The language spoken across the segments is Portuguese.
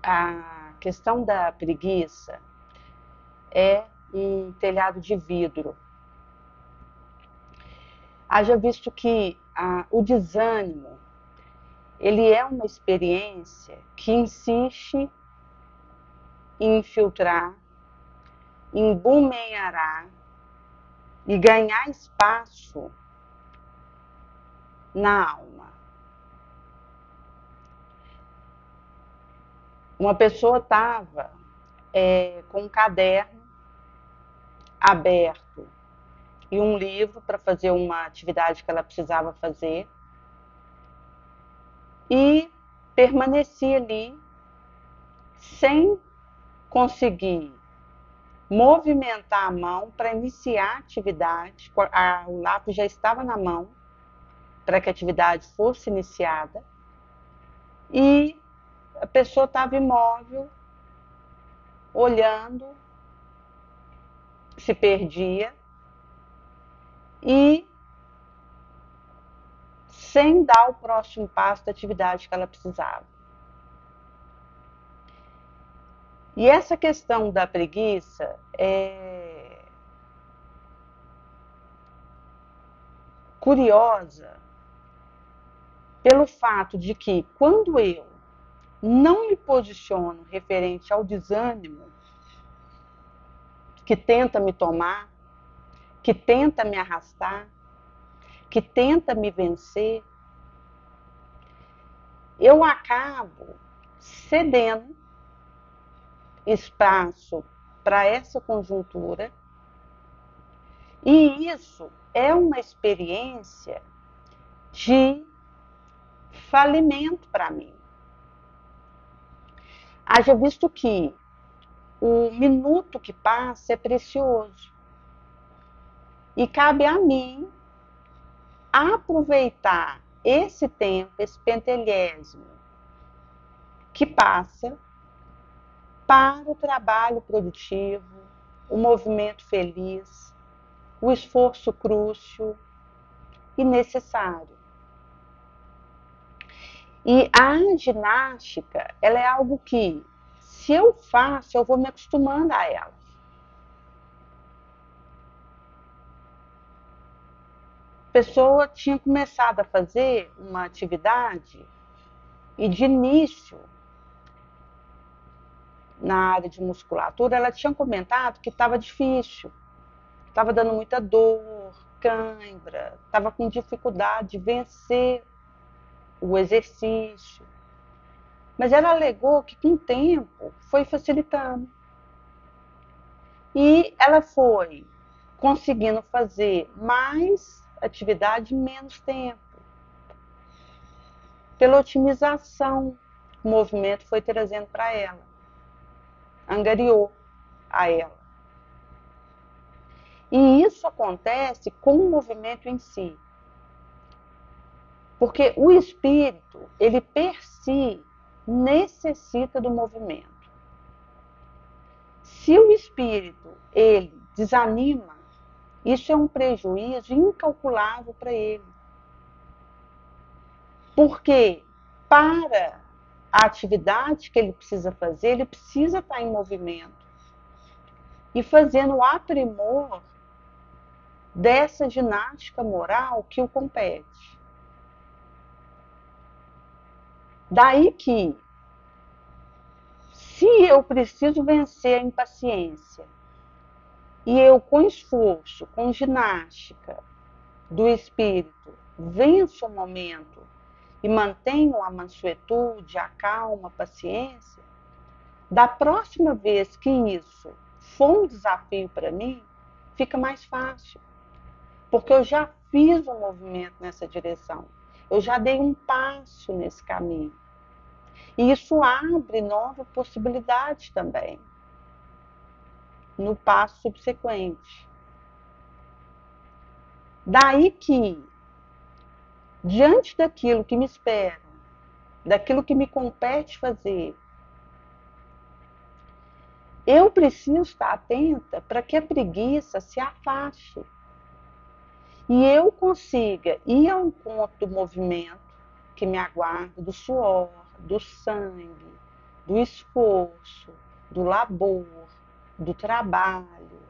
A questão da preguiça é um telhado de vidro. Haja visto que o desânimo, ele é uma experiência que insiste em infiltrar, em bumeranhar e ganhar espaço na alma. Uma pessoa estava com um caderno aberto e um livro para fazer uma atividade que ela precisava fazer e permanecia ali sem conseguir movimentar a mão para iniciar a atividade. O lápis já estava na mão para que a atividade fosse iniciada e a pessoa estava imóvel, olhando, se perdia e sem dar o próximo passo da atividade que ela precisava. E essa questão da preguiça é curiosa pelo fato de que quando eu não me posiciono referente ao desânimo que tenta me tomar, que tenta me arrastar, que tenta me vencer, eu acabo cedendo espaço para essa conjuntura e isso é uma experiência de falimento para mim. Haja visto que o minuto que passa é precioso e cabe a mim aproveitar esse tempo, esse pentelésimo que passa para o trabalho produtivo, o movimento feliz, o esforço crúcio e necessário. E a ginástica, ela é algo que, se eu faço, eu vou me acostumando a ela. A pessoa tinha começado a fazer uma atividade e de início, na área de musculatura, ela tinha comentado que estava difícil, estava dando muita dor, cãibra, estava com dificuldade de vencer o exercício. Mas ela alegou que com o tempo foi facilitando. E ela foi conseguindo fazer mais atividade em menos tempo. Pela otimização que o movimento foi trazendo para ela. Angariou a ela. E isso acontece com o movimento em si. Porque o espírito, ele per si, necessita do movimento. Se o espírito, ele desanima, isso é um prejuízo incalculável para ele. Porque para a atividade que ele precisa fazer, ele precisa estar em movimento e fazendo o aprimor dessa ginástica moral que o compete. Daí que, se eu preciso vencer a impaciência e eu, com esforço, com ginástica do espírito, venço o momento e mantenho a mansuetude, a calma, a paciência, da próxima vez que isso for um desafio para mim, fica mais fácil. Porque eu já fiz um movimento nessa direção. Eu já dei um passo nesse caminho. E isso abre novas possibilidades também no passo subsequente. Daí que, diante daquilo que me espera, daquilo que me compete fazer, eu preciso estar atenta para que a preguiça se afaste e eu consiga ir ao encontro do movimento que me aguarda, do suor, do sangue, do esforço, do labor, do trabalho,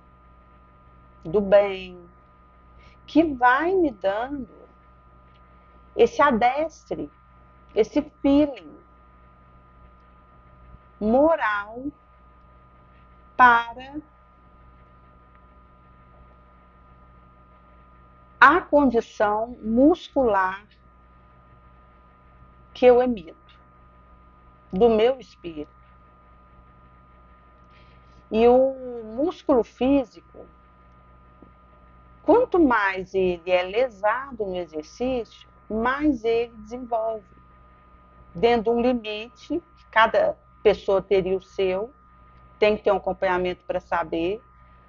do bem, que vai me dando esse adestre, esse feeling moral para a condição muscular que eu emito, do meu espírito. E o músculo físico, quanto mais ele é lesado no exercício, mais ele desenvolve. Dentro de um limite, cada pessoa teria o seu, tem que ter um acompanhamento para saber,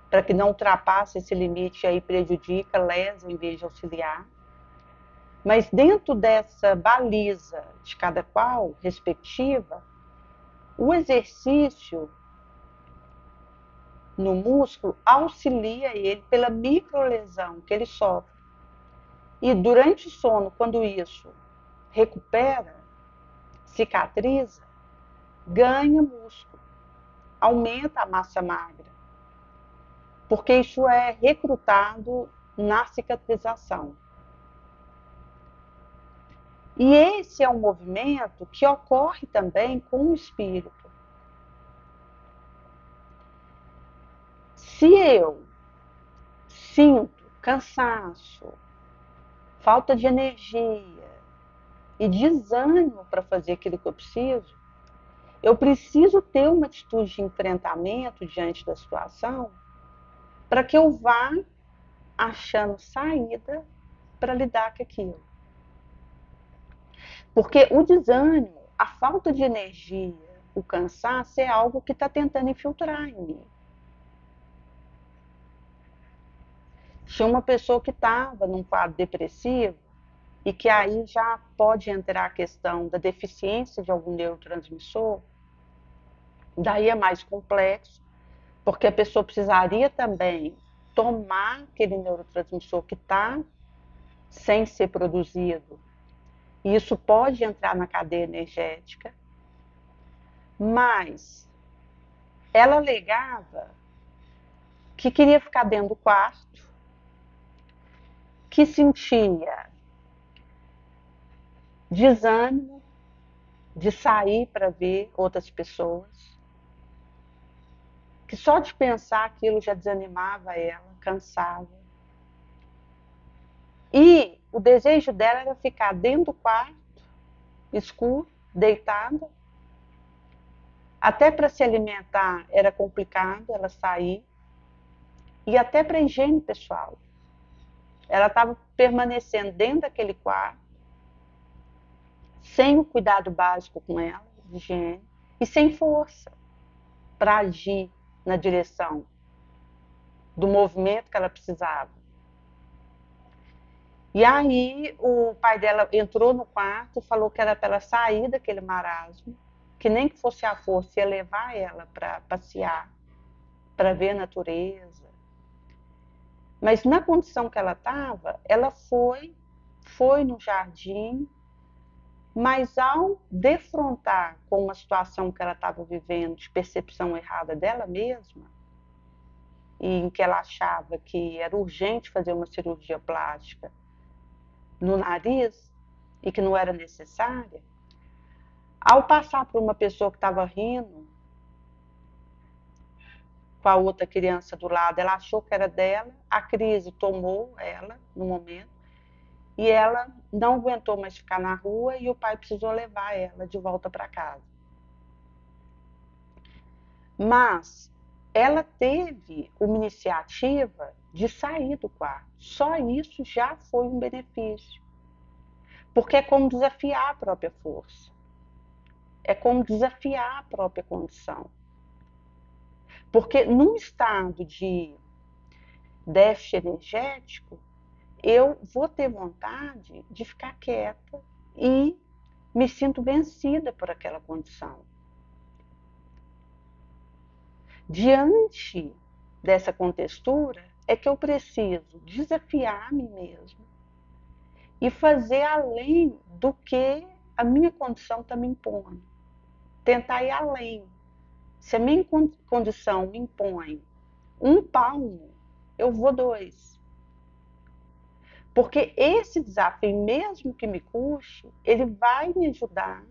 para que não ultrapasse esse limite aí, prejudica, lesa em vez de auxiliar. Mas dentro dessa baliza de cada qual, respectiva, o exercício no músculo auxilia ele pela microlesão que ele sofre. E durante o sono, quando isso recupera, cicatriza, ganha músculo, aumenta a massa magra, porque isso é recrutado na cicatrização. E esse é um movimento que ocorre também com o espírito. Se eu sinto cansaço, falta de energia e desânimo para fazer aquilo que eu preciso ter uma atitude de enfrentamento diante da situação para que eu vá achando saída para lidar com aquilo. Porque o desânimo, a falta de energia, o cansaço é algo que está tentando infiltrar em mim. Tinha uma pessoa que estava num quadro depressivo e que aí já pode entrar a questão da deficiência de algum neurotransmissor, daí é mais complexo, porque a pessoa precisaria também tomar aquele neurotransmissor que está sem ser produzido, e isso pode entrar na cadeia energética, mas ela alegava que queria ficar dentro do quarto, que sentia desânimo de sair para ver outras pessoas, que só de pensar aquilo já desanimava ela, cansava. E o desejo dela era ficar dentro do quarto, escuro, deitada. Até para se alimentar era complicado ela sair. E até para higiene pessoal. Ela estava permanecendo dentro daquele quarto, sem o cuidado básico com ela, de higiene, e sem força para agir na direção do movimento que ela precisava. E aí o pai dela entrou no quarto e falou que era para ela sair daquele marasmo, que nem que fosse a força ia levar ela para passear, para ver a natureza. Mas na condição que ela estava, ela foi no jardim, mas ao defrontar com uma situação que ela estava vivendo, de percepção errada dela mesma, e em que ela achava que era urgente fazer uma cirurgia plástica no nariz e que não era necessária, ao passar por uma pessoa que estava rindo com a outra criança do lado, ela achou que era dela, a crise tomou ela no momento, e ela não aguentou mais ficar na rua e o pai precisou levar ela de volta para casa. Mas ela teve uma iniciativa de sair do quarto. Só isso já foi um benefício. Porque é como desafiar a própria força. É como desafiar a própria condição. Porque num estado de déficit energético, eu vou ter vontade de ficar quieta e me sinto vencida por aquela condição. Diante dessa contextura, é que eu preciso desafiar a mim mesma e fazer além do que a minha condição está me impondo. tentar ir além. Se a minha condição me impõe 1 palmo, eu vou 2. Porque esse desafio, mesmo que me custe, ele vai me ajudar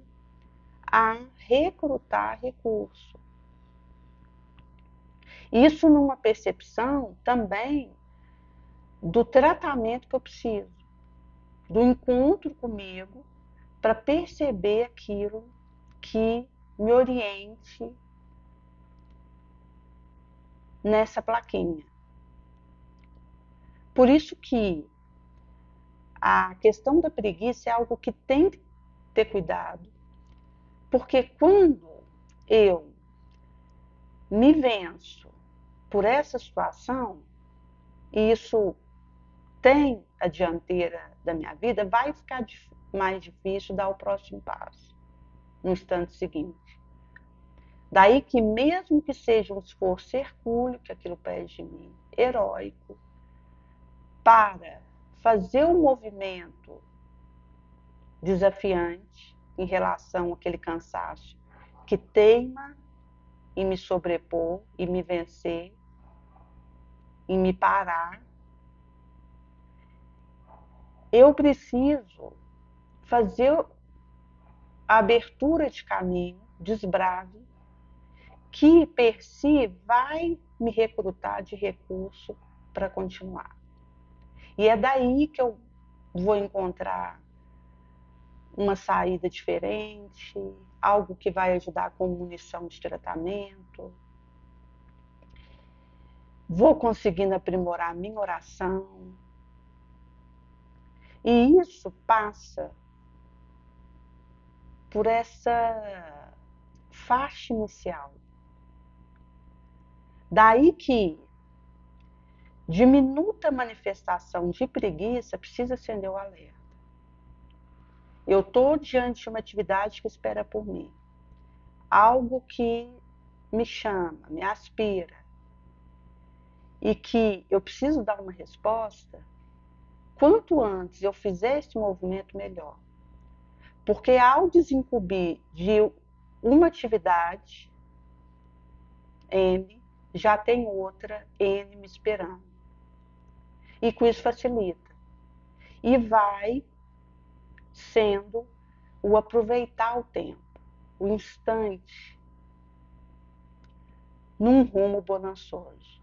a recrutar recurso. Isso numa percepção também do tratamento que eu preciso, do encontro comigo, para perceber aquilo que me oriente nessa plaquinha. Por isso que a questão da preguiça é algo que tem que ter cuidado, porque quando eu me venço por essa situação, e isso tem a dianteira da minha vida, vai ficar mais difícil dar o próximo passo no instante seguinte. Daí que mesmo que seja um esforço hercúleo, que aquilo pede de mim, heróico, para fazer um movimento desafiante em relação àquele cansaço que teima em me sobrepor, em me vencer, em me parar, eu preciso fazer a abertura de caminho, desbrave, que per si vai me recrutar de recurso para continuar. E é daí que eu vou encontrar uma saída diferente, algo que vai ajudar com munição de tratamento. Vou conseguindo aprimorar a minha oração. E isso passa por essa faixa inicial. Daí que diminuta manifestação de preguiça precisa acender o alerta. Eu estou diante de uma atividade que espera por mim. Algo que me chama, me aspira. E que eu preciso dar uma resposta. Quanto antes eu fizer esse movimento, melhor. Porque ao desincumbir de uma atividade, M, já tem outra N me esperando. E com isso facilita. E vai sendo o aproveitar o tempo, o instante, num rumo bonançoso.